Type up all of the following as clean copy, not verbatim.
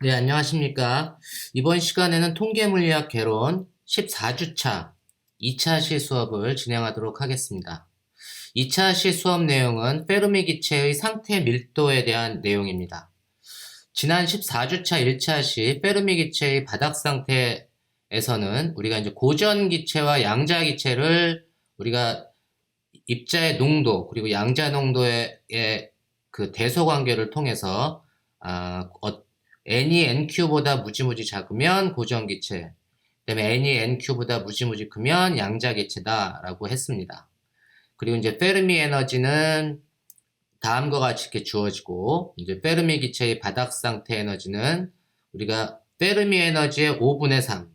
네, 안녕하십니까. 이번 시간에는 통계물리학 개론 14주차 2차 시 수업을 진행하도록 하겠습니다. 2차 시 수업 내용은 페르미 기체의 상태 밀도에 대한 내용입니다. 지난 14주차 1차 시 페르미 기체의 바닥 상태에서는 우리가 이제 고전 기체와 양자 기체를 우리가 입자의 농도 그리고 양자 농도의 그 대소 관계를 통해서 n이 nq보다 무지무지 작으면 고전기체, 그다음에 n이 nq보다 무지무지 크면 양자기체다라고 했습니다. 그리고 이제 페르미 에너지는 다음과 같이 이렇게 주어지고, 이제 페르미 기체의 바닥 상태 에너지는 우리가 페르미 에너지의 5분의 3,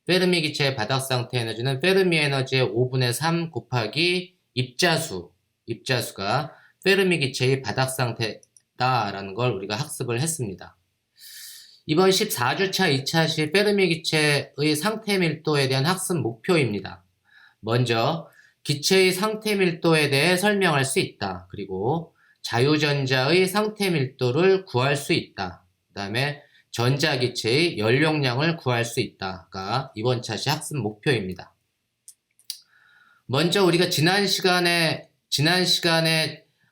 페르미 기체의 바닥 상태 에너지는 페르미 에너지의 5분의 3 곱하기 입자수가 페르미 기체의 바닥 상태다라는 걸 우리가 학습을 했습니다. 이번 14주차 2차 시 페르미 기체의 상태 밀도에 대한 학습 목표입니다. 먼저 기체의 상태 밀도에 대해 설명할 수 있다. 그리고 자유전자의 상태 밀도를 구할 수 있다. 그 다음에 전자기체의 연용량을 구할 수 있다가 이번 차시 학습 목표입니다. 먼저 우리가 지난 시간에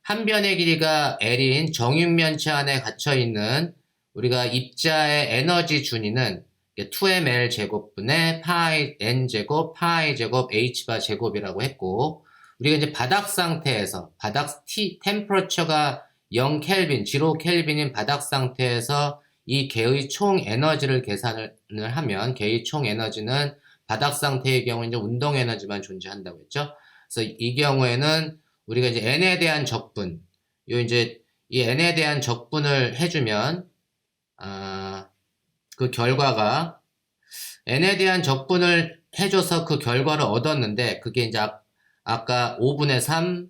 한 변의 길이가 L인 정육면체 안에 갇혀있는 우리가 입자의 에너지 준위는 2ml 제곱분의 파이 n 제곱 파이 제곱 h 바 제곱이라고 했고, 우리가 이제 바닥 상태에서 바닥 템퍼러처가 0 켈빈, 0 켈빈인 바닥 상태에서 이 개의 총 에너지를 계산을 하면 개의 총 에너지는 바닥 상태의 경우 이제 운동 에너지만 존재한다고 했죠. 그래서 이 경우에는 우리가 이제 n에 대한 적분, 이제 이 n에 대한 적분을 해주면 그 결과가 n에 대한 적분을 해줘서 그 결과를 얻었는데, 그게 이제 아까 5분의 3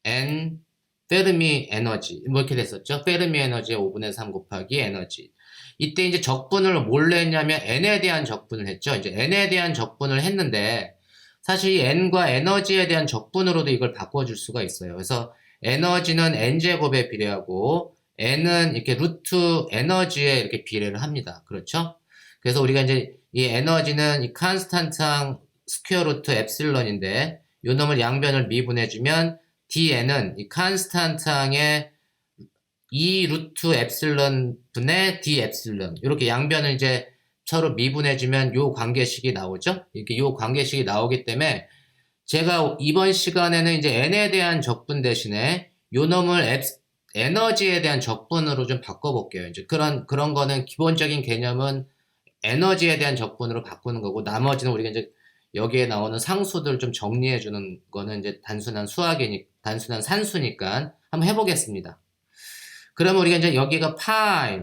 n 페르미 에너지 뭐 이렇게 됐었죠. 페르미 에너지의 5분의 3 곱하기 에너지. 이때 이제 적분을 뭘로 했냐면 n에 대한 적분을 했죠. 이제 n에 대한 적분을 했는데, 사실 이 n과 에너지에 대한 적분으로도 이걸 바꿔줄 수가 있어요. 그래서 에너지는 n제곱에 비례하고 n은 이렇게 루트 에너지에 이렇게 비례를 합니다. 그렇죠? 그래서 우리가 이제 이 에너지는 이 컨스탄트항 스퀘어 루트 엡실런인데, 요 놈을 양변을 미분해주면 dn은 이 컨스탄트항의 2 루트 엡실런 분의 d 엡실런, 이렇게 양변을 이제 서로 미분해주면 요 관계식이 나오죠. 이렇게 요 관계식이 나오기 때문에 제가 이번 시간에는 이제 n에 대한 적분 대신에 요 놈을 에너지에 대한 적분으로 좀 바꿔볼게요. 이제 그런 거는 기본적인 개념은 에너지에 대한 적분으로 바꾸는 거고, 나머지는 우리가 이제 여기에 나오는 상수들 좀 정리해 주는 거는 이제 단순한 산수니까 한번 해보겠습니다. 그러면 우리가 이제 여기가 파이,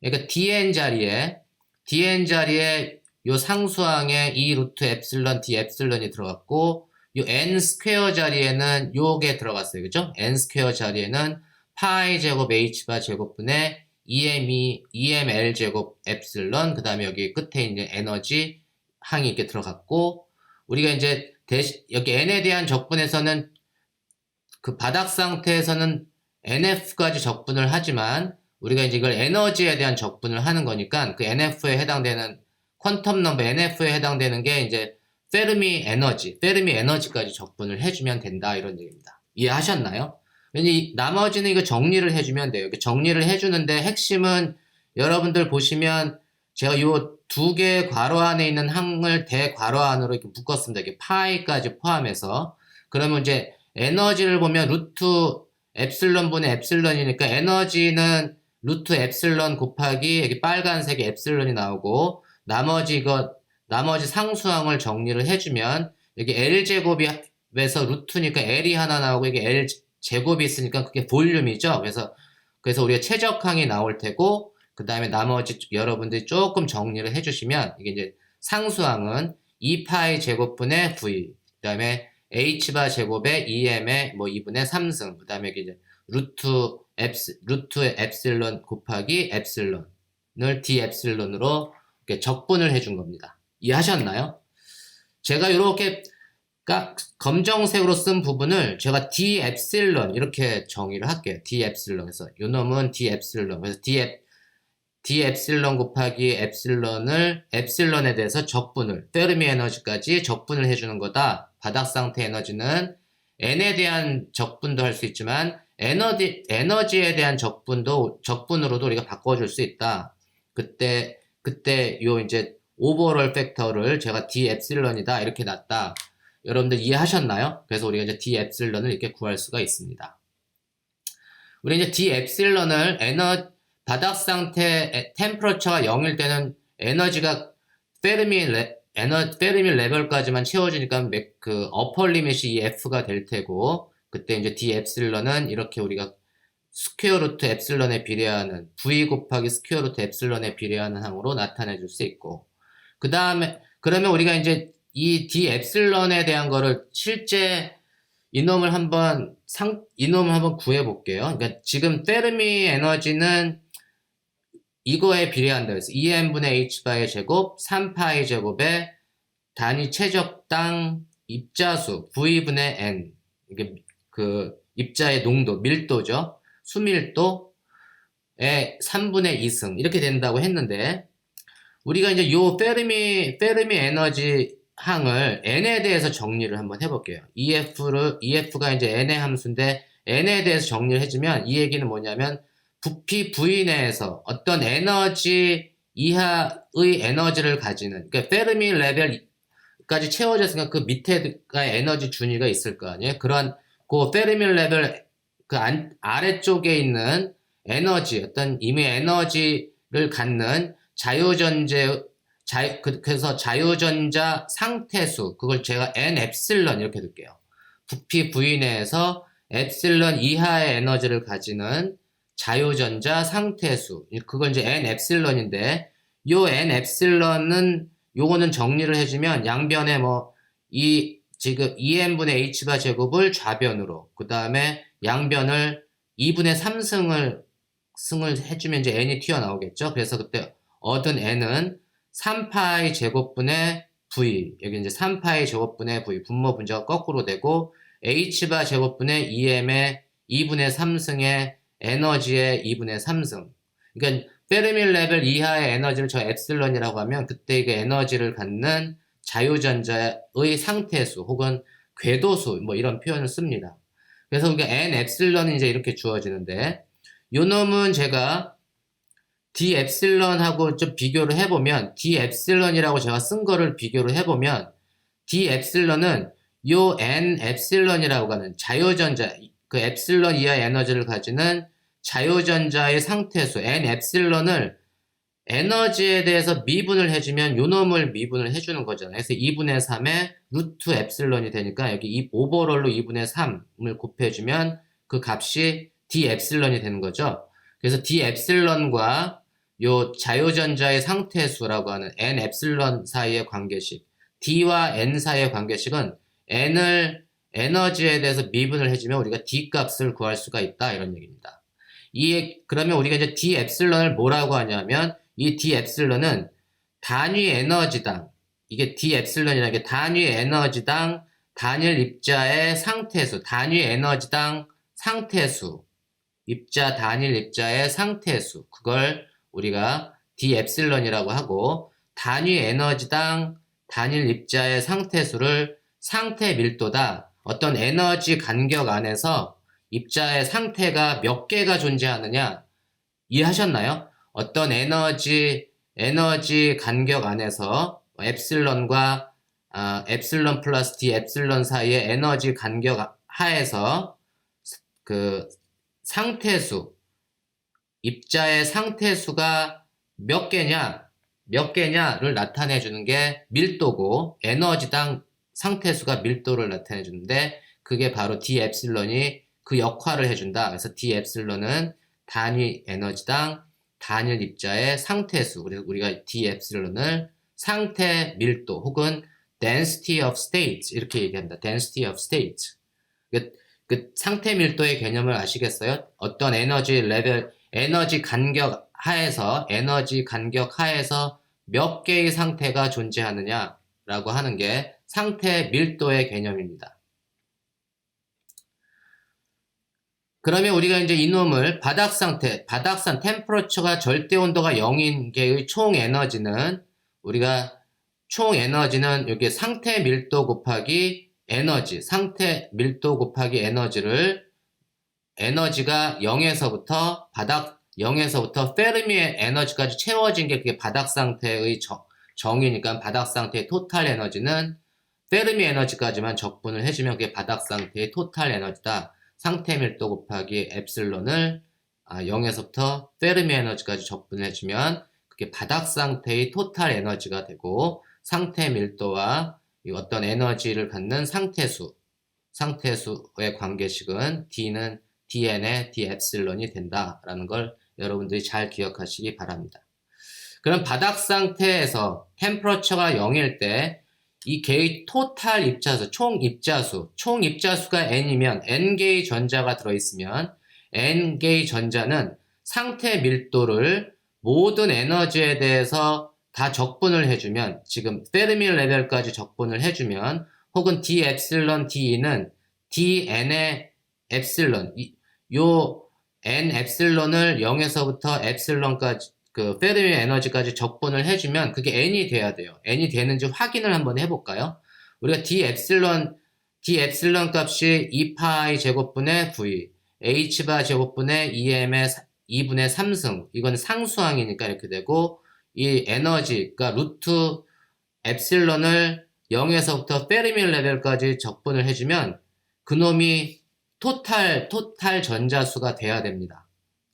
그러니까 dn 자리에 요 상수항에 2 루트 엡실런 d 엡실런이 들어갔고, 요 n 스퀘어 자리에는 요게 들어갔어요. 그죠? n 스퀘어 자리에는 파이 제곱 h 바 제곱분의 EML 제곱 엡실런, 그 다음에 여기 끝에 이제 에너지 항이 이렇게 들어갔고, 우리가 이제 여기 n에 대한 적분에서는 그 바닥 상태에서는 nf까지 적분을 하지만, 우리가 이제 이걸 에너지에 대한 적분을 하는 거니까 그 nf에 해당되는 퀀텀 넘버 nf에 해당되는 게 이제 페르미 에너지까지 적분을 해주면 된다, 이런 얘기입니다. 이해하셨나요? 나머지는 이거 정리를 해주면 돼요. 정리를 해주는데 핵심은 여러분들 보시면 제가 요 두 개 괄호 안에 있는 항을 대괄호 안으로 이렇게 묶었습니다. 이렇게 파이까지 포함해서. 그러면 이제 에너지를 보면 루트 엡실런 분의 엡실런이니까 에너지는 루트 엡실런 곱하기 여기 빨간색의 엡실런이 나오고, 나머지 상수항을 정리를 해주면 여기 L제곱에서 루트니까 L이 하나 나오고 이게 L 제곱이 있으니까 그게 볼륨이죠. 그래서 우리가 최적항이 나올 테고, 그 다음에 나머지 여러분들이 조금 정리를 해주시면 이게 이제 상수항은 2파이 제곱분의 V, 그 다음에 h바 제곱에 2m의 뭐 2분의 3승, 그 다음에 이제 루트 엡실런 곱하기 엡실런을 d 엡실런으로 적분을 해준 겁니다. 이해하셨나요? 제가 이렇게 검정색으로 쓴 부분을 제가 d 엡실런 이렇게 정의를 할게요. d 엡실런. 그래서 요 놈은 d 엡실런. 그래서 d epsilon 곱하기 epsilon에 대해서 적분을, 페르미 에너지까지 적분을 해주는 거다. 바닥 상태 에너지는 n에 대한 적분도 할 수 있지만 에너지에 대한 적분으로도 우리가 바꿔줄 수 있다. 그때 요 이제 오버롤 팩터를 제가 d epsilon이다 이렇게 놨다. 여러분들 이해하셨나요? 그래서 우리가 이제 d epsilon을 이렇게 구할 수가 있습니다. 우리 이제 d epsilon을 바닥 상태 템퍼러처가 0일 때는 에너지가 페르미 레벨까지만 채워지니까 그 어퍼 리밋이 이 F가 될 테고, 그때 이제 d epsilon은 이렇게 우리가 스퀘어 루트 epsilon에 비례하는 V 곱하기 스퀘어 루트 epsilon에 비례하는 항으로 나타내 줄 수 있고, 그 다음에 그러면 우리가 이제 이 d epsilon에 대한 거를 실제 이놈을 한번 구해 볼게요. 그러니까 지금 페르미 에너지는 이거에 비례한다 그래서 2n분의 h바의 제곱 3파이 제곱에 단위 최적당 입자수 v분의 n, 이게 그 입자의 농도, 밀도죠. 수밀도의 3분의 2승 이렇게 된다고 했는데, 우리가 이제 요 페르미 에너지 항을 n에 대해서 정리를 한번 해볼게요. EF가 이제 n의 함수인데 n에 대해서 정리를 해주면 이 얘기는 뭐냐면 부피 V 내에서 어떤 에너지 이하의 에너지를 가지는, 그러니까 페르미 레벨까지 채워졌으니까 그 밑에가 에너지 준위가 있을 거 아니에요. 그런 그 페르미 레벨 그 아래쪽에 있는 에너지, 어떤 이미 에너지를 갖는 그래서 자유전자 상태수, 그걸 제가 n epsilon 이렇게 둘게요. 부피 V 내에서 epsilon 이하의 에너지를 가지는 자유전자 상태수, 그걸 이제 n epsilon인데, 요 n epsilon은 요거는 정리를 해주면 양변에 지금 2n분의 h바 제곱을 좌변으로, 그 다음에 양변을 2분의 3승을 해주면 이제 n이 튀어나오겠죠. 그래서 그때 얻은 n은 3파이 제곱분의 v, 여기 이제 3파이 제곱분의 v, 분모 분자가 거꾸로 되고, h바 제곱분의 2m의 2분의 3승의 에너지의 2분의 3승. 그러니까 페르미 레벨 이하의 에너지를 저 엡실론이라고 하면 그때 이게 에너지를 갖는 자유전자의 상태수 혹은 궤도수 이런 표현을 씁니다. 그래서 우리가 n 엡실론이 이제 이렇게 주어지는데, 요 놈은 제가 d 엡실론하고 좀 비교를 해보면, d 엡실론이라고 제가 쓴 거를 비교를 해보면 d 엡실론은 요 n 엡실론이라고 하는 자유전자, 그 엡실론 이하의 에너지를 가지는 자유전자의 상태수 n 엡실론을 에너지에 대해서 미분을 해주면 요 놈을 미분을 해주는 거잖아요. 그래서 2분의 3의 루트 엡실론이 되니까 여기 오버롤로 2분의 3을 곱해주면 그 값이 d 엡실론이 되는 거죠. 그래서 d 엡실론과 요 자유전자의 상태수라고 하는 n 엡실론 사이의 관계식, d와 n 사이의 관계식은 n을 에너지에 대해서 미분을 해주면 우리가 d 값을 구할 수가 있다, 이런 얘기입니다. 그러면 우리가 이제 d 엡실론을 뭐라고 하냐면, 이 d 엡실론은 단위 에너지당, 이게 d 엡실론이라는 게 단위 에너지당 단일 입자의 상태수, 단위 에너지당 상태수, 단일 입자의 상태수, 그걸 우리가 d 엡실론이라고 하고, 단위 에너지당 단일 입자의 상태수를 상태 밀도다, 어떤 에너지 간격 안에서 입자의 상태가 몇 개가 존재하느냐, 이해하셨나요? 어떤 에너지 간격 안에서 엡실론과 엡실론 플러스 d 엡실론 사이의 에너지 간격 하에서 그 상태수, 입자의 상태수가 몇 개냐를 나타내 주는 게 밀도고, 에너지당 상태수가 밀도를 나타내 주는데, 그게 바로 d 엡실론이 그 역할을 해준다. 그래서 d 엡실론은 단위 에너지당 단일 입자의 상태수, 그래서 우리가 d 엡실론을 상태 밀도 혹은 density of states 이렇게 얘기합니다. density of states. 그 상태 밀도의 개념을 아시겠어요? 어떤 에너지 간격 하에서 몇 개의 상태가 존재하느냐라고 하는 게 상태 밀도의 개념입니다. 그러면 우리가 이제 이놈을 바닥 템퍼러처가 절대 온도가 0인 게의 총 에너지는 우리가 총 에너지는 여기 상태 밀도 곱하기 에너지, 상태 밀도 곱하기 에너지가 0에서부터 페르미의 에너지까지 채워진 게 그게 바닥 상태의 정이니까 바닥 상태의 토탈 에너지는 페르미 에너지까지만 적분을 해주면 그게 바닥 상태의 토탈 에너지다. 상태 밀도 곱하기 엡실론을 0에서부터 페르미 에너지까지 적분을 해주면 그게 바닥 상태의 토탈 에너지가 되고 상태 밀도와 어떤 에너지를 갖는 상태수의 관계식은 D는 dn의 d 엡실론이 된다라는 걸 여러분들이 잘 기억하시기 바랍니다. 그럼 바닥 상태에서 템퍼러처가 0일 때 이 개의 토탈 입자수, 총 입자수가 n이면 n개의 전자가 들어있으면 n개의 전자는 상태 밀도를 모든 에너지에 대해서 다 적분을 해주면 지금 페르미 레벨까지 적분을 해주면 혹은 d 엡실론 d는 dn의 엡실론 요 n 엡실론을 0에서부터 엡실론까지 그 페르미 에너지까지 적분을 해주면 그게 n이 돼야 돼요. n이 되는지 확인을 한번 해볼까요? 우리가 d 엡실론 값이 2파이 제곱분의 v h바 제곱분의 2m의 2분의 3승 이건 상수항이니까 이렇게 되고 이 에너지가 루트 엡실론을 0에서부터 페르미 레벨까지 적분을 해주면 그놈이 토탈 전자수가 돼야 됩니다.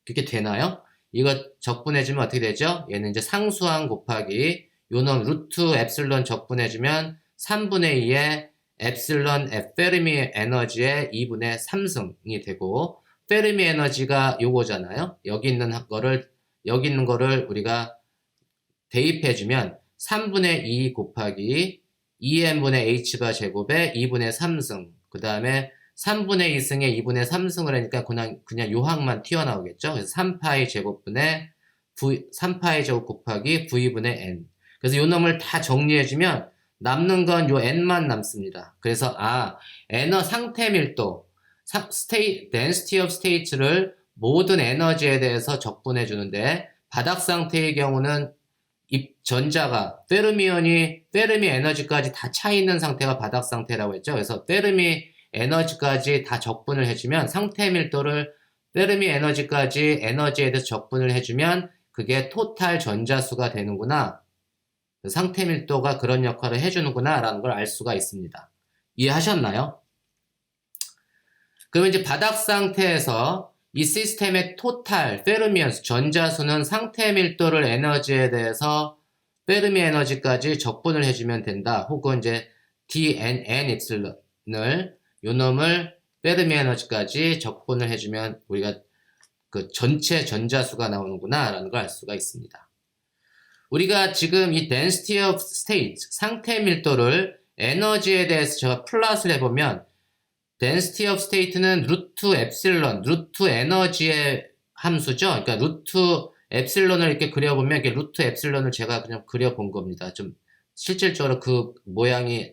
그렇게 되나요? 이거 적분해주면 어떻게 되죠? 얘는 이제 상수항 곱하기 요놈 루트 엡실론 적분해주면 3분의 2의 엡실론 페르미 에너지의 2분의 3승이 되고 페르미 에너지가 요거잖아요. 여기 있는 거를 우리가 대입해주면 3분의 2 곱하기 2n분의 h바 제곱에 2분의 3승 그 다음에 3분의 2승에 2분의 3승을 하니까 그냥 요항만 튀어나오겠죠. 그래서 3파이 제곱분의 3파이 제곱 곱하기 v 분의 n. 그래서 요 놈을 다 정리해주면 남는 건 요 n만 남습니다. 그래서 상태 밀도, density of states를 모든 에너지에 대해서 적분해 주는데 바닥 상태의 경우는 전자가 페르미 에너지까지 다 차 있는 상태가 바닥 상태라고 했죠. 그래서 페르미 에너지까지 다 적분을 해주면 상태 밀도를 페르미 에너지까지 에너지에 대해서 적분을 해주면 그게 토탈 전자수가 되는구나. 상태 밀도가 그런 역할을 해주는구나 라는 걸 알 수가 있습니다. 이해하셨나요? 그러면 이제 바닥 상태에서 이 시스템의 토탈 페르미언스 전자수는 상태 밀도를 에너지에 대해서 페르미 에너지까지 적분을 해주면 된다. 혹은 이제 dn 엡실론을 요놈을 페르미 에너지까지 적분을 해주면 우리가 그 전체 전자수가 나오는구나 라는 걸 알 수가 있습니다. 우리가 지금 이 density of state, 상태 밀도를 에너지에 대해서 제가 플러스를 해보면 density of state는 루트 에너지의 함수죠. 그러니까 루트 엡실론을 이렇게 그려보면 이렇게 루트 엡실론을 제가 그냥 그려본 겁니다. 좀 실질적으로 그 모양이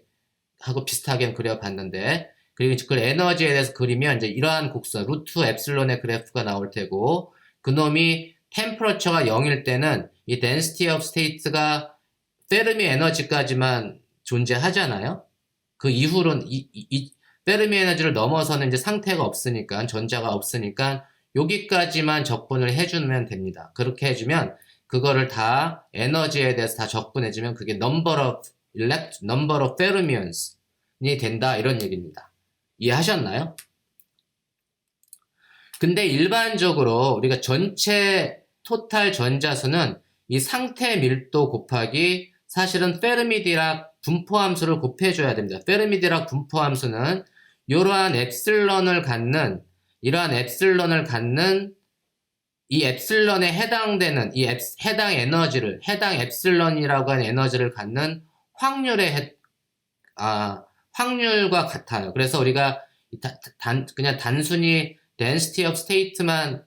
하고 비슷하게 그려봤는데 그리고 그걸 에너지에 대해서 그리면 이제 이러한 곡선 루트 엡실론의 그래프가 나올 테고 그놈이 템퍼러처가 0일 때는 이 density of state가 페르미 에너지까지만 존재하잖아요. 그 이후로는 페르미 에너지를 넘어서는 이제 상태가 없으니까 전자가 없으니까 여기까지만 적분을 해주면 됩니다. 그렇게 해주면 그거를 다 에너지에 대해서 다 적분해주면 그게 number of fermions이 된다 이런 얘기입니다. 이해하셨나요? 근데 일반적으로 우리가 전체 토탈 전자수는 이 상태 밀도 곱하기 사실은 페르미-디락 분포함수를 곱해줘야 됩니다. 페르미-디락 분포함수는 이러한 엡실론을 갖는 이 엡실론에 해당되는 이 해당 엡실론이라고 하는 에너지를 갖는 확률과 같아요. 그래서 우리가 그냥 단순히 density of state만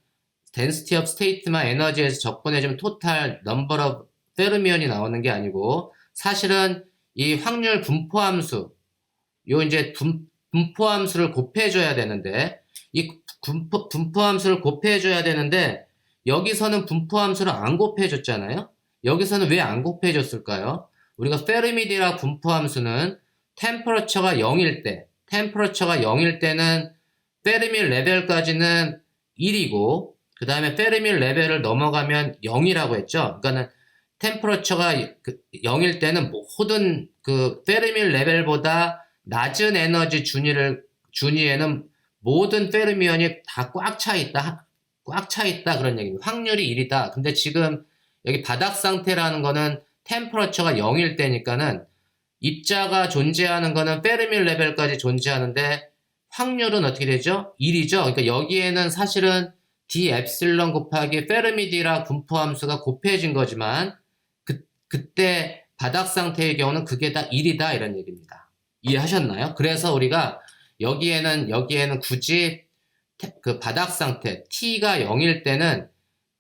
에너지에서 적분해주면 토탈 number of fermion이 나오는 게 아니고 사실은 이 확률 분포함수, 분포함수를 곱해줘야 되는데 이 분포함수를 곱해줘야 되는데 여기서는 분포함수를 안 곱해줬잖아요. 여기서는 왜 안 곱해줬을까요? 우리가 페르미디락 분포함수는 템퍼러처가 0일 때는 페르미 레벨까지는 1이고 그 다음에 페르미 레벨을 넘어가면 0이라고 했죠. 그러니까는 템퍼러처가 0일 때는 모든 그 페르미 레벨보다 낮은 에너지 준위에는 모든 페르미온이 다 꽉 차 있다. 그런 얘기입니다. 확률이 1이다. 근데 지금 여기 바닥 상태라는 거는 템퍼러처가 0일 때니까는 입자가 존재하는 거는 페르미 레벨까지 존재하는데 확률은 어떻게 되죠? 1이죠. 그러니까 여기에는 사실은 d 엡실론 곱하기 페르미디락 분포함수가 곱해진 거지만 그때 바닥 상태의 경우는 그게 다 1이다 이런 얘기입니다. 이해하셨나요? 그래서 우리가 여기에는 굳이 그 바닥 상태 t가 0일 때는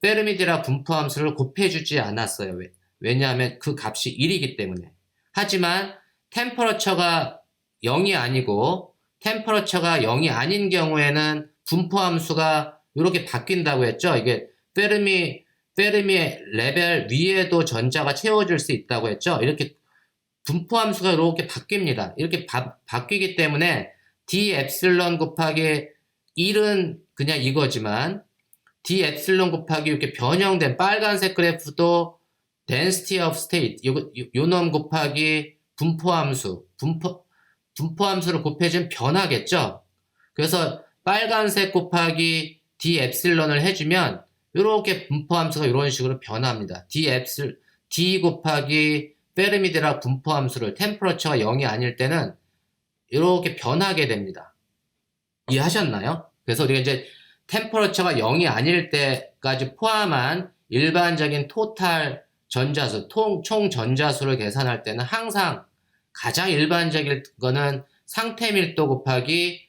페르미디락 분포함수를 곱해주지 않았어요. 왜냐하면 그 값이 1이기 때문에. 하지만 템퍼러처가 0이 아니고 템퍼러처가 0이 아닌 경우에는 분포함수가 이렇게 바뀐다고 했죠. 이게 페르미 레벨 위에도 전자가 채워질 수 있다고 했죠. 이렇게 분포함수가 이렇게 바뀝니다. 이렇게 바뀌기 때문에 d 엡실론 곱하기 1은 그냥 이거지만 d 엡실론 곱하기 이렇게 변형된 빨간색 그래프도 density of state 요놈 곱하기 분포함수를 곱해주면 변하겠죠. 그래서 빨간색 곱하기 d 엡실론을 해주면 이렇게 분포함수가 이런 식으로 변합니다. d 곱하기 페르미디락 분포함수를 템퍼러처가 0이 아닐 때는 이렇게 변하게 됩니다. 이해하셨나요? 그래서 우리가 이제 템퍼러처가 0이 아닐 때까지 포함한 일반적인 토탈 전자수, 총 전자수를 계산할 때는 항상 가장 일반적인 거는 상태 밀도 곱하기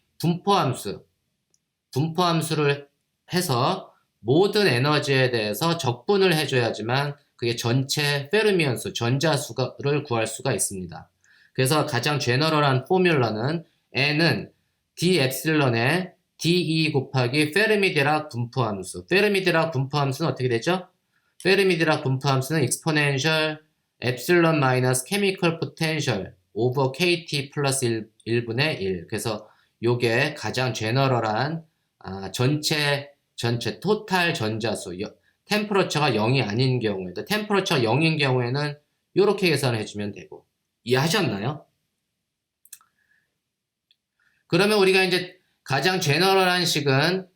분포함수를 해서 모든 에너지에 대해서 적분을 해줘야지만 그게 전체 페르미온 수, 전자수를 구할 수가 있습니다. 그래서 가장 제너럴한 포뮬러는 N은 d 엡실론의 de 곱하기 페르미디락 분포함수. 페르미디락 분포함수는 어떻게 되죠? 페르미디락 분포함수는 exponential epsilon 마이너스 chemical potential over kT 플러스 1분의 1. 그래서 요게 가장 제너럴한 전체 토탈 전자수 템퍼러처가 0이 아닌 경우에도 템퍼러처가 0인 경우에는 이렇게 계산해 주면 되고 이해하셨나요? 그러면 우리가 이제 가장 제너럴한 식은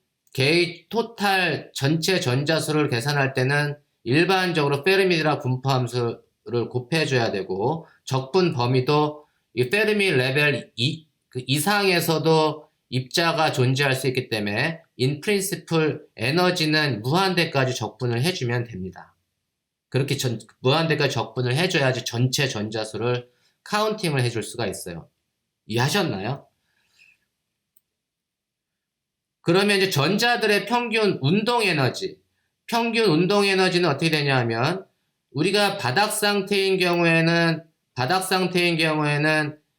토탈 전체 전자수를 계산할 때는 일반적으로 페르미디락 분포함수를 곱해줘야 되고 적분 범위도 이 페르미 레벨 이상에서도 입자가 존재할 수 있기 때문에 in principle 에너지는 무한대까지 적분을 해주면 됩니다. 그렇게 무한대까지 적분을 해줘야지 전체 전자수를 카운팅을 해줄 수가 있어요. 이해하셨나요? 그러면 이제 전자들의 평균 운동 에너지는 어떻게 되냐 하면 우리가 바닥 상태인 경우에는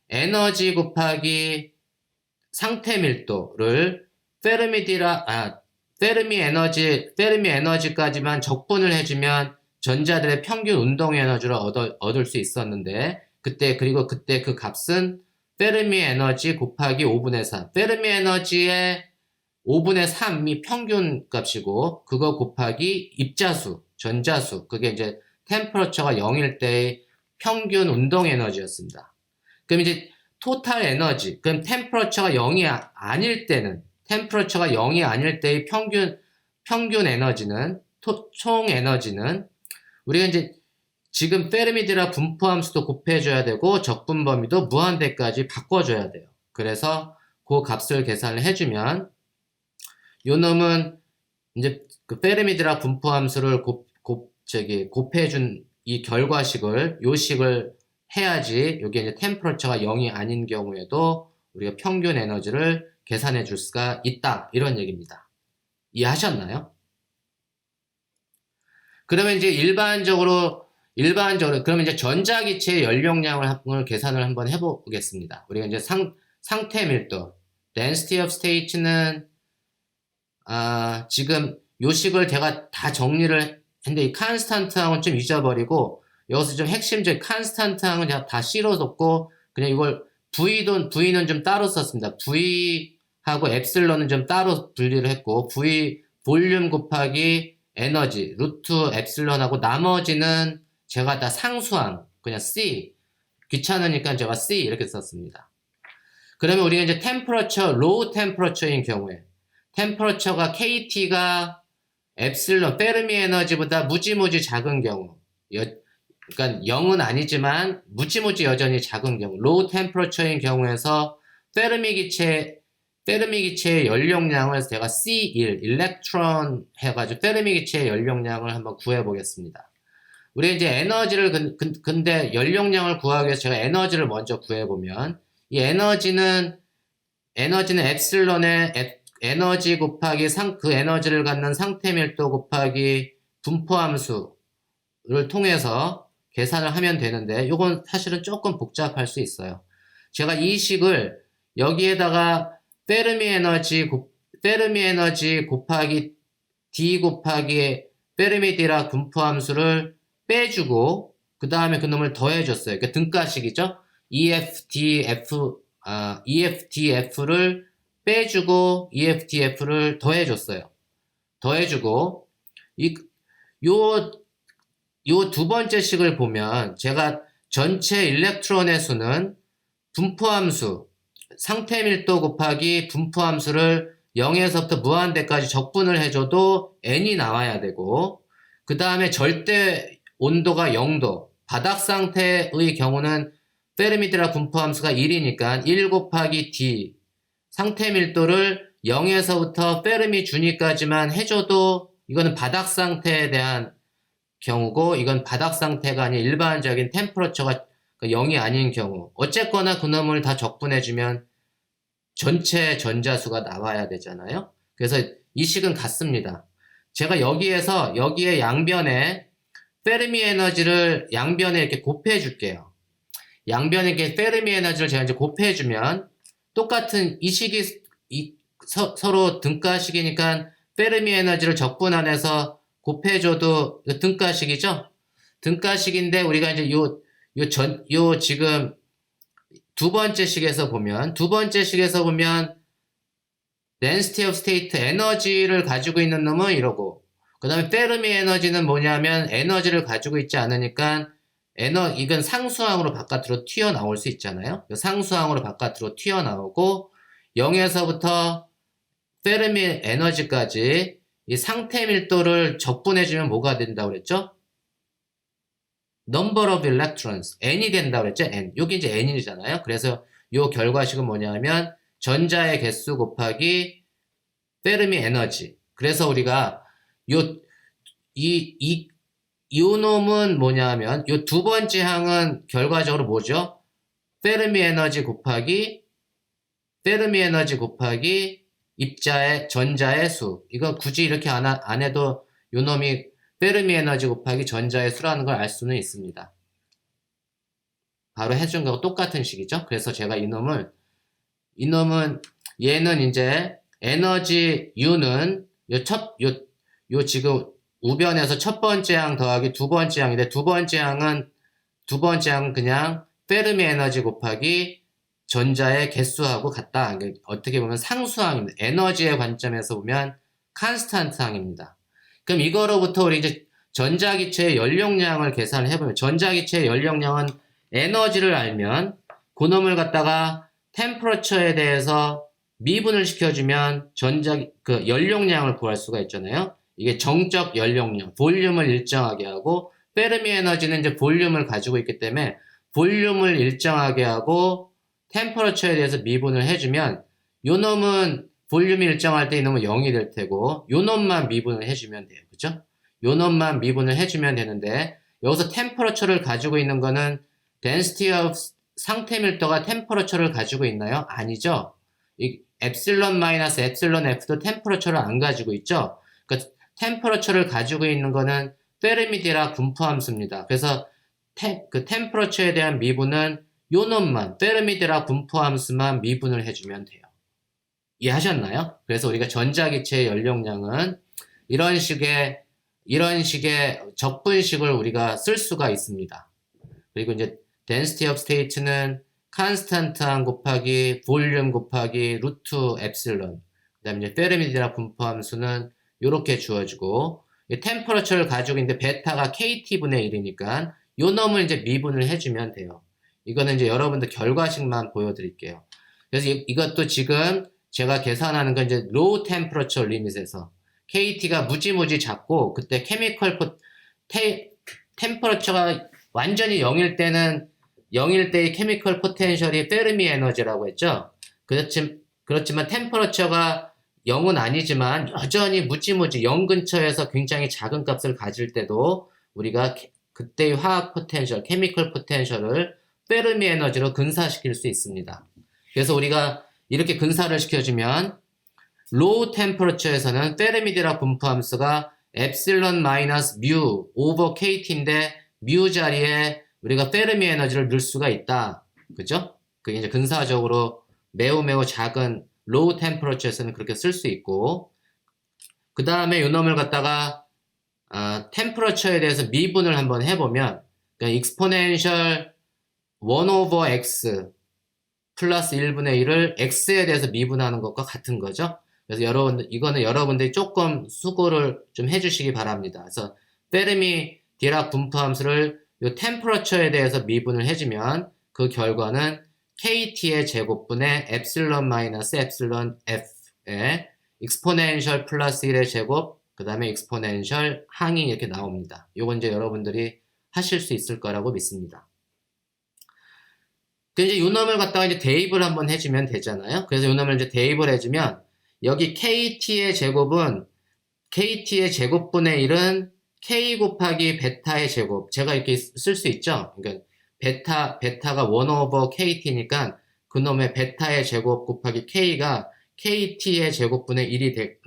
에너지 곱하기 상태 밀도를 페르미 에너지까지만 적분을 해주면 전자들의 평균 운동 에너지를 얻을 수 있었는데 그때 그 값은 페르미 에너지 곱하기 5분의 3. 페르미 에너지의 5분의 3이 평균 값이고 그거 곱하기 입자수, 전자수. 그게 이제 템퍼러처가 0일 때의 평균 운동 에너지였습니다. 그럼 이제 토탈 에너지, 그럼 템퍼러처가 0이 아닐 때의 평균 에너지는, 총 에너지는, 우리가 이제 지금 페르미디락 분포함수도 곱해줘야 되고, 적분 범위도 무한대까지 바꿔줘야 돼요. 그래서 그 값을 계산을 해주면, 요 놈은 이제 그 페르미디락 분포함수를 곱해준 이 결과식을, 요 식을 해야지 여기 이제 템퍼러처가 0이 아닌 경우에도 우리가 평균 에너지를 계산해 줄 수가 있다. 이런 얘기입니다. 이해하셨나요? 그러면 이제 일반적으로 그러면 이제 전자기체의 연용량을 계산을 한번 해보겠습니다. 우리가 이제 상태 밀도 density of state는 지금 요식을 제가 다 정리를 했는데 이 칸스탄트항은 좀 잊어버리고 여기서 좀 핵심적 칸스탄트항은 제가 다 실어뒀고 그냥 이걸 V는 좀 따로 썼습니다. V하고 엡실론은 좀 따로 분리를 했고 V 볼륨 곱하기 에너지 루트 엡실론하고 나머지는 제가 다 상수항 그냥 C 귀찮으니까 제가 C 이렇게 썼습니다. 그러면 우리가 이제 템퍼러처 로우 템퍼러처인 경우에 템퍼러처가 KT가 엡실론 페르미 에너지보다 무지무지 작은 경우 그러니까 0은 아니지만 무지무지 여전히 작은 경우 로우 템퍼러처인 경우에서 페르미 기체의 연용량을 제가 C1 일렉트론 해가지고 페르미 기체의 연용량을 한번 구해보겠습니다. 우리 이제 에너지를 근데 연용량을 구하기 위해서 제가 에너지를 먼저 구해보면 이 에너지는 엡실론의 에너지 곱하기 그 에너지를 갖는 상태 밀도 곱하기 분포함수를 통해서 계산을 하면 되는데 이건 사실은 조금 복잡할 수 있어요. 제가 이 식을 여기에다가 페르미 에너지 곱하기 D 곱하기 페르미디락 분포함수를 빼주고 그 다음에 그 놈을 더해줬어요. 그러니까 등가식이죠. EFDF를 빼주고 EFDF를 더해줬어요. 더해주고 요 두 번째 식을 보면 제가 전체 일렉트론의 수는 분포함수 상태 밀도 곱하기 분포함수를 0에서부터 무한대까지 적분을 해줘도 n이 나와야 되고 그 다음에 절대 온도가 0도 바닥 상태의 경우는 페르미드락 분포함수가 1이니까 1 곱하기 D 상태 밀도를 0에서부터 페르미 준위까지만 해줘도 이거는 바닥 상태에 대한 경우고 이건 바닥 상태가 아닌 일반적인 템퍼러처가 0이 아닌 경우 어쨌거나 그놈을 다 적분해주면 전체 전자수가 나와야 되잖아요. 그래서 이 식은 같습니다. 제가 여기에 양변에 페르미 에너지를 양변에 이렇게 곱해 줄게요. 양변에 이렇게 페르미 에너지를 제가 이제 곱해 주면 똑같은 이 식이 서로 등가식이니까 페르미 에너지를 적분 안에서 곱해줘도 등가식이죠? 등가식인데 우리가 이제 지금 두 번째 식에서 보면 density of state 에너지를 가지고 있는 놈은 이러고 그 다음에 페르미 에너지는 뭐냐면 에너지를 가지고 있지 않으니까 이건 상수항으로 바깥으로 튀어나올 수 있잖아요. 상수항으로 바깥으로 튀어나오고 0에서부터 페르미 에너지까지 이 상태 밀도를 적분해주면 뭐가 된다고 그랬죠? number of electrons, n이 된다고 그랬죠? n. 여기 이제 n이잖아요. 그래서 요 결과식은 뭐냐면 전자의 개수 곱하기 페르미 에너지. 그래서 우리가 요 놈은 뭐냐면 요 두 번째 항은 결과적으로 뭐죠? 페르미 에너지 곱하기 전자의 수. 이거 굳이 이렇게 안 해도 요 놈이 페르미 에너지 곱하기 전자의 수라는 걸 알 수는 있습니다. 바로 해준 거하고 똑같은 식이죠. 그래서 제가 얘는 이제 에너지 U는 요 지금 우변에서 첫 번째 항 더하기 두 번째 항인데 두 번째 항은 그냥 페르미 에너지 곱하기 전자의 개수하고 같다. 어떻게 보면 상수항입니다. 에너지의 관점에서 보면 칸스탄트 항입니다. 그럼 이거로부터 우리 이제 전자기체의 연용량을 계산을 해보면 전자기체의 연용량은 에너지를 알면 그놈을 갖다가 템퍼러처에 대해서 미분을 시켜주면 연용량을 구할 수가 있잖아요. 이게 정적 연용량, 볼륨을 일정하게 하고 페르미 에너지는 이제 볼륨을 가지고 있기 때문에 볼륨을 일정하게 하고 템퍼러처에 대해서 미분을 해주면 요 놈은 볼륨이 일정할 때 이 놈은 0이 될 테고 요 놈만 미분을 해주면 돼요. 그죠? 요 놈만 미분을 해주면 되는데 여기서 템퍼러처를 가지고 있는 거는 density of 상태 밀도가 템퍼러처를 가지고 있나요? 아니죠. 이 엡실론 마이너스 엡실론 F도 템퍼러처를 안 가지고 있죠. 그러니까 템퍼러처를 가지고 있는 거는 페르미디락 분포함수입니다. 그래서 그 템퍼러처에 대한 미분은 요 놈만 페르미디락 분포함수만 미분을 해주면 돼요. 이해하셨나요? 그래서 우리가 전자기체의 연용량은 이런 식의 적분식을 우리가 쓸 수가 있습니다. 그리고 이제 density of state는 constant한 곱하기 볼륨 곱하기 루트 엡실론. 그다음에 이제 페르미드락 분포함수는 이렇게 주어지고 템퍼러처를 가지고 있는데 베타가 KT분의 1이니까 요 놈을 이제 미분을 해주면 돼요. 이거는 이제 여러분들 결과식만 보여드릴게요. 그래서 이것도 지금 제가 계산하는 건 이제 low temperature limit에서 KT가 무지무지 작고 그때 템퍼러처가 완전히 0일 때의 케미컬 포텐셜이 페르미 에너지라고 했죠. 그렇지만 템퍼러처가 0은 아니지만 여전히 무지무지 0 근처에서 굉장히 작은 값을 가질 때도 우리가 그때의 화학 포텐셜, 케미컬 포텐셜을 페르미 에너지로 근사시킬 수 있습니다. 그래서 우리가 이렇게 근사를 시켜주면 로우 템퍼러처에서는 페르미드락 분포함수가 엡실론 마이너스 뮤 오버 KT인데 뮤 자리에 우리가 페르미 에너지를 넣을 수가 있다. 그죠? 그게 이제 근사적으로 매우 작은 로우 템퍼러처에서는 그렇게 쓸 수 있고, 그 다음에 요 놈을 갖다가 템퍼러처에 대해서 미분을 한번 해보면, 그러니까 익스포넨셜 1 over x 플러스 1분의 1을 x에 대해서 미분하는 것과 같은 거죠. 그래서 이거는 여러분들이 조금 수고를 좀 해주시기 바랍니다. 그래서 페르미 디락 분포함수를 요 템퍼러처에 대해서 미분을 해주면 그 결과는 KT의 제곱분의 엡실론 마이너스 엡실론 F의 익스포넨셜 플러스 1의 제곱, 그 다음에 익스포넨셜 항이 이렇게 나옵니다. 요건 이제 여러분들이 하실 수 있을 거라고 믿습니다. 그 이제 요 놈을 갖다가 이제 대입을 한번 해주면 되잖아요. 그래서 요 놈을 이제 대입을 해주면 여기 KT의 제곱은 KT의 제곱분의 1은 K 곱하기 베타의 제곱. 제가 이렇게 쓸 수 있죠. 그러니까 베타가 1 over KT니까 그놈의 베타의 제곱 곱하기 K가 KT의 제곱분의 1이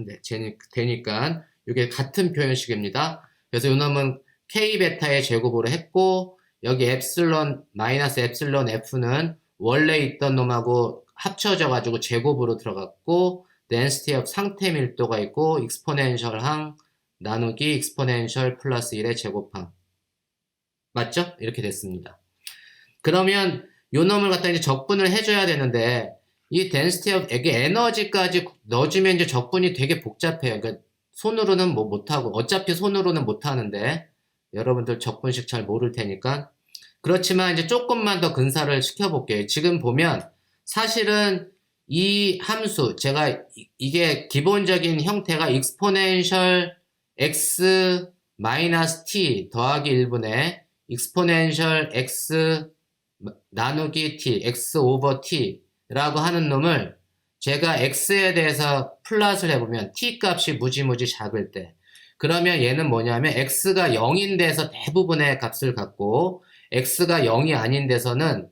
되니까 이게 같은 표현식입니다. 그래서 이 놈은 K 베타의 제곱으로 했고 여기 엡실론 마이너스 엡실론 F는 원래 있던 놈하고 합쳐져 가지고 제곱으로 들어갔고 density of 상태 밀도가 있고 익스포넨셜 항 나누기 익스포넨셜 플러스 1의 제곱항 맞죠? 이렇게 됐습니다. 그러면 요 놈을 갖다 이제 적분을 해줘야 되는데 이 density of 이게 에너지까지 넣어주면 이제 적분이 되게 복잡해요. 그러니까 손으로는 뭐 못하고 어차피 손으로는 못하는데 여러분들 적분식 잘 모를 테니까 그렇지만 이제 조금만 더 근사를 시켜볼게요. 지금 보면 사실은 이 함수 제가 이게 기본적인 형태가 익스포넨셜 x 마이너스 t 더하기 1분의 익스포넨셜 x 나누기 t x 오버 t 라고 하는 놈을 제가 x에 대해서 플러스를 해보면 t 값이 무지무지 작을 때 그러면 얘는 뭐냐면 x가 0인 데서 대부분의 값을 갖고 x가 0이 아닌 데서는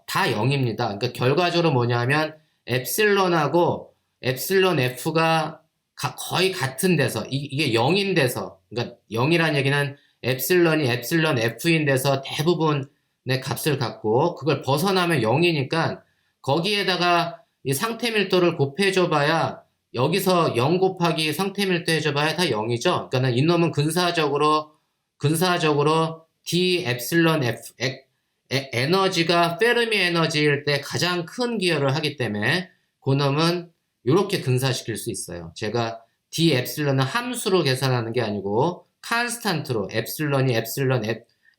다 0입니다. 그러니까 결과적으로 뭐냐면 엡실론하고 엡실론 f가 거의 같은 데서 이게 0인 데서 그러니까 0이란 얘기는 엡실론이 엡실론 f인 데서 대부분의 값을 갖고 그걸 벗어나면 0이니까 거기에다가 이 상태 밀도를 곱해줘 봐야 여기서 0 곱하기 상태 밀도 해줘 봐야 다 0이죠. 그러니까 이놈은 근사적으로 d 엡실론 f 에너지가 페르미 에너지일 때 가장 큰 기여를 하기 때문에 그놈은 이렇게 근사시킬 수 있어요. 제가 d 엡실론은 함수로 계산하는 게 아니고 컨스탄트로 엡실론이 엡실론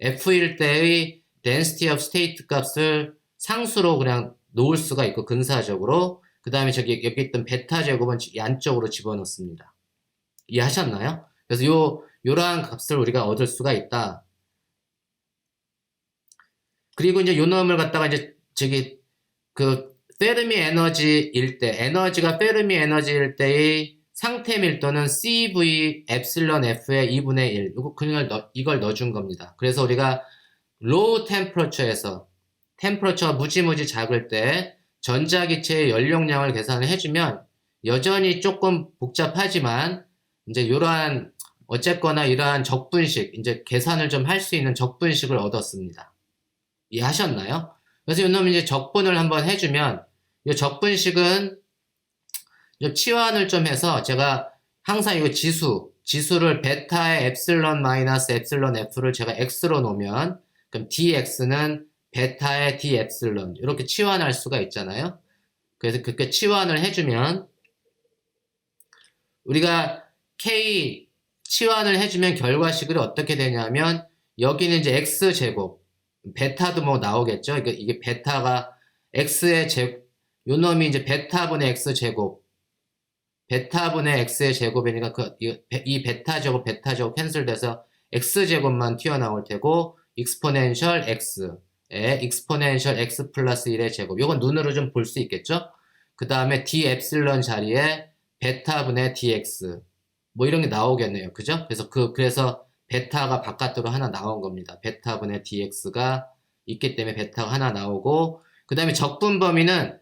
f일 때의 density of state 값을 상수로 그냥 놓을 수가 있고 근사적으로 그 다음에 여기 있던 베타 제곱은 양쪽으로 집어넣습니다. 이해하셨나요? 그래서 요러한 값을 우리가 얻을 수가 있다. 그리고 이제 요 놈을 갖다가 이제 페르미 에너지일 때 에너지가 페르미 에너지일 때의 상태 밀도는 CV 엡실론 F의 2분의 1 이걸 넣어준 겁니다. 그래서 우리가 로우 템퍼러처에서 템퍼러처가 무지무지 작을 때 전자기체의 연용량을 계산을 해주면 여전히 조금 복잡하지만 이제 이러한 어쨌거나 이러한 적분식 이제 계산을 좀 할 수 있는 적분식을 얻었습니다. 이해하셨나요? 그래서 이놈 이제 적분을 한번 해주면 이 적분식은 좀 치환을 좀 해서 제가 항상 이거 지수를 베타의 엡실론 마이너스 엡실론 F를 제가 X로 놓으면 그럼 dx는 베타의 d 엡실론 이렇게 치환할 수가 있잖아요. 그래서 그렇게 치환을 해주면 우리가 K 치환을 해주면 결과식이 어떻게 되냐면 여기는 이제 X제곱 베타도 뭐 나오겠죠. 이게 베타가 X의 요 놈이 이제 베타분의 X제곱 베타분의 X의 제곱이니까 이 베타제곱 캔슬돼서 X제곱만 튀어나올 테고 익스포넨셜 X에 익스포넨셜 X 플러스 1의 제곱 요건 눈으로 좀 볼 수 있겠죠. 그 다음에 d 엡실론 자리에 베타분의 dx 뭐 이런 게 나오겠네요. 그죠? 그래서 베타가 바깥으로 하나 나온 겁니다. 베타분의 dx가 있기 때문에 베타가 하나 나오고 그 다음에 적분 범위는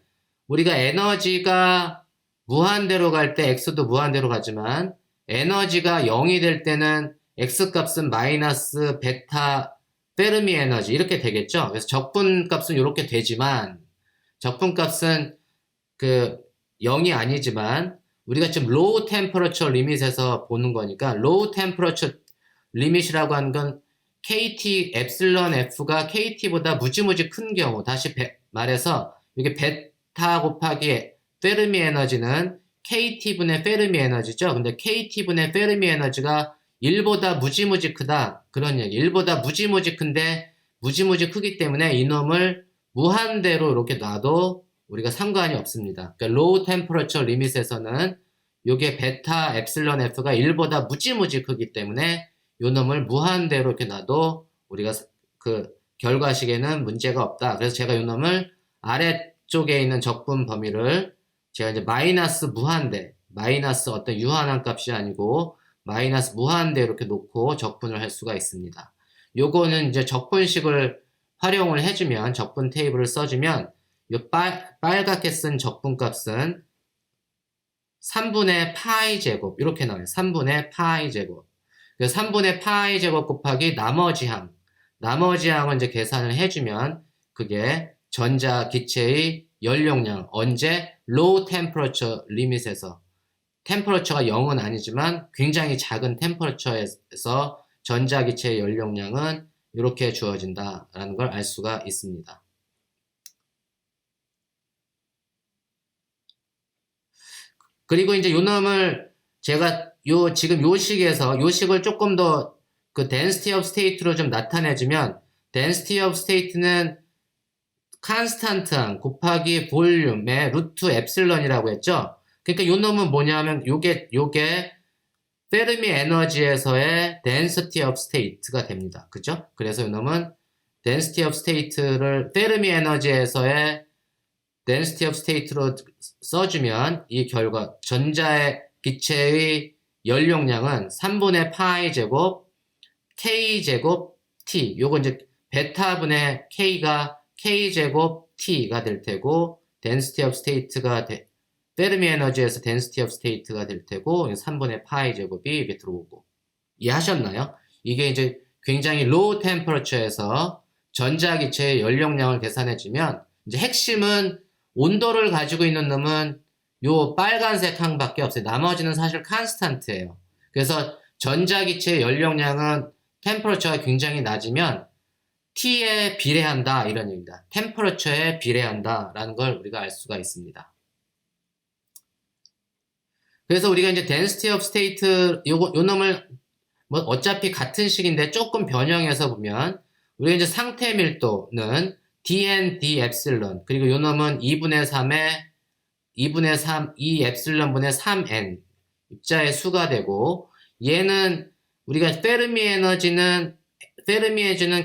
우리가 에너지가 무한대로 갈 때 x도 무한대로 가지만 에너지가 0이 될 때는 x 값은 마이너스 베타 페르미 에너지 이렇게 되겠죠. 그래서 적분 값은 이렇게 되지만 적분 값은 0이 아니지만 우리가 지금 로우 템퍼러처 리밋에서 보는 거니까 로우 템퍼러처 리밋이라고 하는 건 KT 엡실론 F가 KT보다 무지무지 큰 경우 다시 말해서 이게 베타 곱하기 페르미 에너지는 KT분의 페르미 에너지죠. 근데 KT분의 페르미 에너지가 1보다 무지무지 크다. 그런 얘기. 1보다 무지무지 큰데 무지무지 크기 때문에 이놈을 무한대로 이렇게 놔도 우리가 상관이 없습니다. 그러니까 로우 템퍼러처 리밋에서는 요게 베타 엡실론 F가 1보다 무지무지 크기 때문에 요 놈을 무한대로 이렇게 놔도 우리가 결과식에는 문제가 없다. 그래서 제가 요 놈을 아래쪽에 있는 적분 범위를 제가 이제 마이너스 무한대, 마이너스 어떤 유한한 값이 아니고 마이너스 무한대 이렇게 놓고 적분을 할 수가 있습니다. 요거는 이제 적분식을 활용을 해주면 적분 테이블을 써주면 요 빨갛게 쓴 적분 값은 3분의 파이 제곱 이렇게 나와요. 3분의 파이 제곱. 3분의 파이 제곱 곱하기 나머지 항은 이제 계산을 해주면 그게 전자 기체의 연용량 언제 low temperature limit에서 템퍼러처가 0은 아니지만 굉장히 작은 템퍼러처에서 전자기체의 연용량은 이렇게 주어진다라는 걸 알 수가 있습니다. 그리고 이제 요 놈을 제가 지금 요 식을 조금 더 density of state로 좀 나타내주면 density of state는 constant항 곱하기 볼륨의 루트 엡실론이라고 했죠. 그러니까 요 놈은 뭐냐면 요게 페르미 에너지에서의 density of state가 됩니다. 그죠? 그래서 요 놈은 density of state를 페르미 에너지에서의 density of state로 써주면 이 결과 전자의 기체의 연용량은 3분의 파이 제곱 k 제곱 t 요거 이제 베타분의 k가 k 제곱 t가 될 테고 density of state가 페르미 에너지에서 density of state가 될 테고 3분의 파이 제곱이 이렇게 들어오고 이해하셨나요? 이게 이제 굉장히 low temperature에서 전자기체의 연용량을 계산해주면 이제 핵심은 온도를 가지고 있는 놈은 요 빨간색 항밖에 없어요. 나머지는 사실 constant예요. 그래서 전자기체의 연용량은 temperature가 굉장히 낮으면 T에 비례한다 이런 얘기입니다. temperature에 비례한다 라는 걸 우리가 알 수가 있습니다. 그래서 우리가 이제 density of state 요 놈을 뭐 어차피 같은 식인데 조금 변형해서 보면 우리가 이제 상태 밀도는 dn d 엡실론 그리고 요 놈은 2분의 3 2 엡실론분의 3n 입자의 수가 되고 얘는 우리가 페르미 에너지는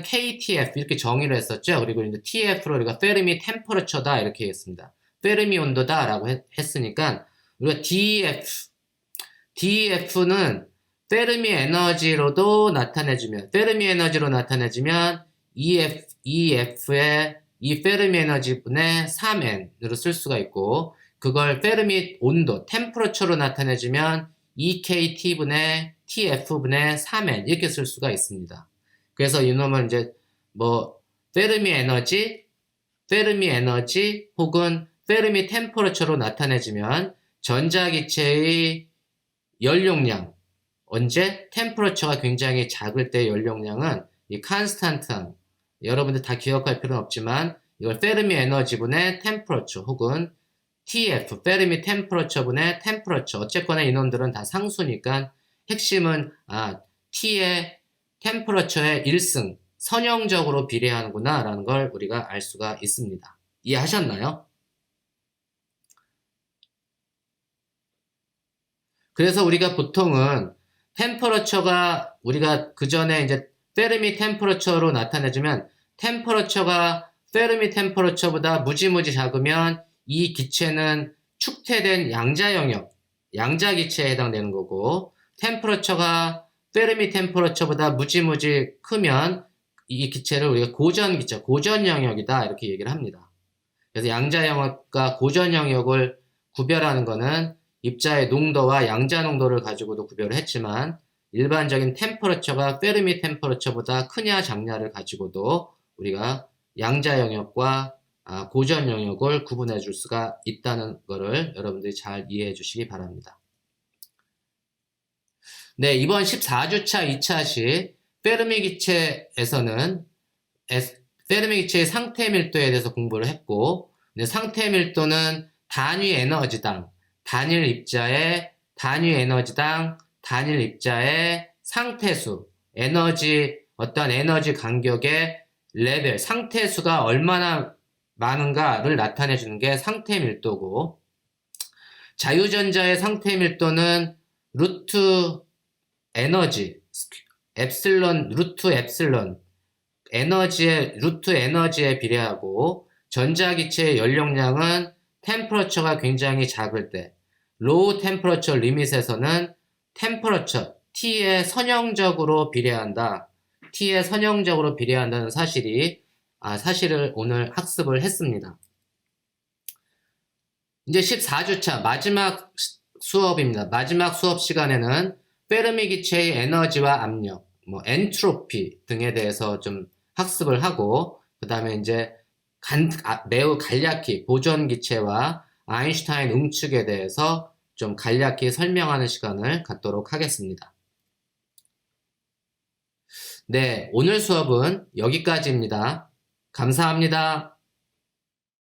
KTF 이렇게 정의를 했었죠. 그리고 이제 TF로 우리가 페르미 템퍼러처다 이렇게 했습니다. 페르미 온도다 라고 했으니까 우리가 DF는 페르미 에너지로 나타내주면 EF의 이 페르미 에너지분의 3n으로 쓸 수가 있고 그걸 페르미 온도 템퍼러처로 나타내주면 EKT분의 TF분의 3n 이렇게 쓸 수가 있습니다. 그래서 이놈은 이제 뭐 페르미 에너지 혹은 페르미 템퍼러처로 나타내주면 전자기체의 연용량, 언제? 템퍼러처가 굉장히 작을 때 연용량은 이 컨스탄트, 여러분들 다 기억할 필요는 없지만 이걸 페르미 에너지분의 템퍼러처 혹은 TF, 페르미 템퍼러처분의 템퍼러처, 어쨌거나 이놈들은 다 상수니까 핵심은 T의 템퍼러처의 1승, 선형적으로 비례하는구나 라는 걸 우리가 알 수가 있습니다. 이해하셨나요? 그래서 우리가 보통은 템퍼러처가 우리가 그 전에 이제 페르미 템퍼러처로 나타내주면 템퍼러처가 페르미 템퍼러처보다 무지무지 작으면 이 기체는 축퇴된 양자 영역, 양자 기체에 해당되는 거고 템퍼러처가 페르미 템퍼러처보다 무지무지 크면 이 기체를 우리가 고전 기체, 고전 영역이다 이렇게 얘기를 합니다. 그래서 양자 영역과 고전 영역을 구별하는 거는 입자의 농도와 양자 농도를 가지고도 구별을 했지만 일반적인 템퍼러처가 페르미 템퍼러처보다 크냐 작냐를 가지고도 우리가 양자 영역과 고전 영역을 구분해 줄 수가 있다는 것을 여러분들이 잘 이해해 주시기 바랍니다. 네, 이번 14주차 2차시 페르미 기체에서는 페르미 기체의 상태 밀도에 대해서 공부를 했고 상태 밀도는 단위 에너지당 단일 입자의 단위 에너지당 단일 입자의 상태수, 어떤 에너지 간격의 레벨, 상태수가 얼마나 많은가를 나타내 주는 게 상태 밀도고, 자유전자의 상태 밀도는 루트 에너지, 루트 엡실론, 루트 에너지에 비례하고, 전자기체의 연용량은 템퍼러처가 굉장히 작을 때, 로우 템퍼러처 리밋에서는 템퍼러처, T에 선형적으로 비례한다. T에 선형적으로 비례한다는 사실을 오늘 학습을 했습니다. 이제 14주차 마지막 수업입니다. 마지막 수업 시간에는 페르미 기체의 에너지와 압력, 엔트로피 등에 대해서 좀 학습을 하고, 그 다음에 이제 매우 간략히 보존 기체와 아인슈타인 응축에 대해서 좀 간략히 설명하는 시간을 갖도록 하겠습니다. 네, 오늘 수업은 여기까지입니다. 감사합니다.